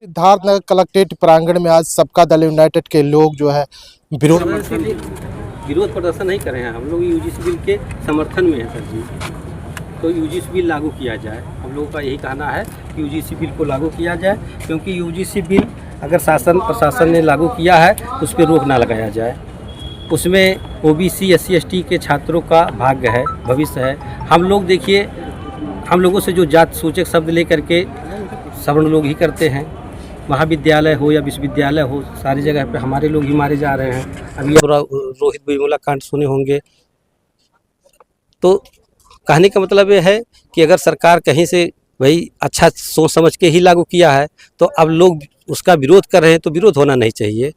Siddharthnagar collectorate प्रांगण में आज सबका दल यूनाइटेड के लोग जो है विरोध प्रदर्शन नहीं कर रहे हैं। हम लोग यूजीसी बिल के समर्थन में हैं सर जी। तो यूजीसी बिल लागू किया जाए, हम लोगों का यही कहना है कि यूजीसी बिल को लागू किया जाए, क्योंकि यूजीसी बिल अगर शासन प्रशासन ने लागू किया है तो उस पर रोक ना लगाया जाए। उसमें ओबीसी SC ST के छात्रों का भाग्य है, भविष्य है। हम लोग देखिए, हम लोगों से जो जात सूचक शब्द लेकर के सवर्ण लोग ही करते हैं, महाविद्यालय हो या विश्वविद्यालय हो, सारी जगह पे हमारे लोग ही मारे जा रहे हैं। अभी रोहित वेमुला कांड सुने होंगे। तो कहने का मतलब ये है कि अगर सरकार कहीं से भाई अच्छा सोच समझ के ही लागू किया है तो अब लोग उसका विरोध कर रहे हैं, तो विरोध होना नहीं चाहिए।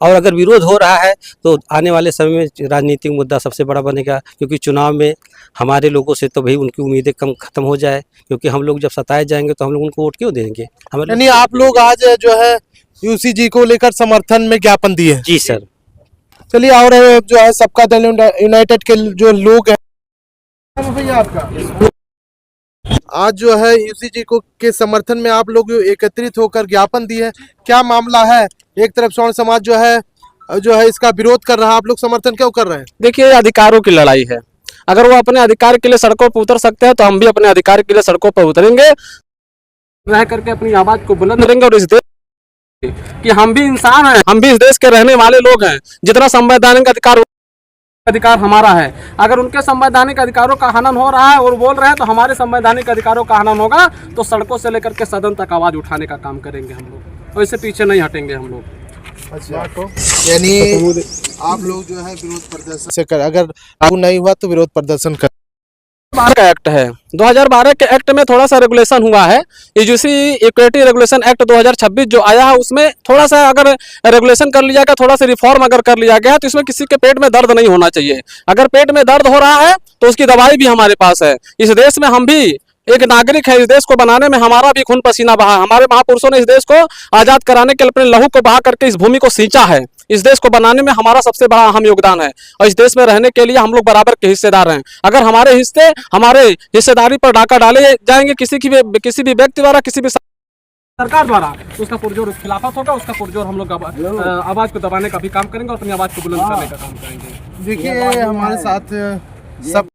और अगर विरोध हो रहा है तो आने वाले समय में राजनीतिक मुद्दा सबसे बड़ा बनेगा, क्योंकि चुनाव में हमारे लोगों से तो भाई उनकी उम्मीदें कम खत्म हो जाए, क्योंकि हम लोग जब सताए जाएंगे तो हम लोग उनको वोट क्यों देंगे। यानी आप लोग आज जो है यूसीजी को लेकर समर्थन में ज्ञापन दिए। जी सर। चलिए, और जो है सबका दल यूनाइटेड के जो लोग हैं भैया आपका आज जो है यूसीजी को के समर्थन में आप लोग एकत्रित होकर ज्ञापन दिए, क्या मामला है? एक तरफ सवर्ण समाज जो है इसका विरोध कर रहा है, आप लोग समर्थन क्यों कर रहे हैं? देखिए, अधिकारों की लड़ाई है। अगर वो अपने अधिकार के लिए सड़कों पर उतर सकते हैं तो हम भी अपने अधिकार के लिए सड़कों पर उतरेंगे, रह करके अपनी आवाज को बुलंद करेंगे। और इस देश कि हम भी इंसान हैं, हम भी इस देश के रहने वाले लोग हैं। जितना संवैधानिक अधिकार हमारा है, अगर उनके संवैधानिक अधिकारों का हनन हो रहा है और बोल रहे हैं तो हमारे संवैधानिक अधिकारों का हनन होगा, तो सड़कों से लेकर के सदन तक आवाज उठाने का काम करेंगे हम लोग, और इससे पीछे नहीं हटेंगे हम लोग। अच्छा, यानी आप लोग जो है विरोध प्रदर्शन से कर, अगर लागू नहीं हुआ तो विरोध प्रदर्शन कर। 2012 का एक्ट है, 2012 के एक्ट में थोड़ा सा रेगुलेशन हुआ है। यूजीसी इक्विटी रेगुलेशन एक्ट 2026 जो आया है, उसमें थोड़ा सा अगर रेगुलेशन कर लिया गया, थोड़ा सा रिफॉर्म अगर कर लिया गया, तो इसमें किसी के पेट में दर्द नहीं होना चाहिए। अगर पेट में दर्द हो रहा है तो उसकी दवाई भी हमारे पास है। इस देश में हम भी एक नागरिक है, इस देश को बनाने में हमारा भी खून पसीना बहा। हमारे महापुरुषों ने इस देश को आजाद कराने के लिए अपने लहू को बहा करके इस भूमि को सींचा है। इस देश को बनाने में हमारा सबसे बड़ा अहम योगदान है, और इस देश में रहने के लिए हम लोग बराबर के हिस्सेदार हैं। अगर हमारे हिस्सेदारी पर डाका डाले जाएंगे किसी भी व्यक्ति द्वारा, किसी भी सरकार द्वारा, तो उसका पुरजोर खिलाफत होगा। उसका पुरजोर हम लोग आवाज को दबाने का भी काम करेंगे और अपनी आवाज को बुलंद करने का काम करेंगे। देखिए, हमारे साथ सब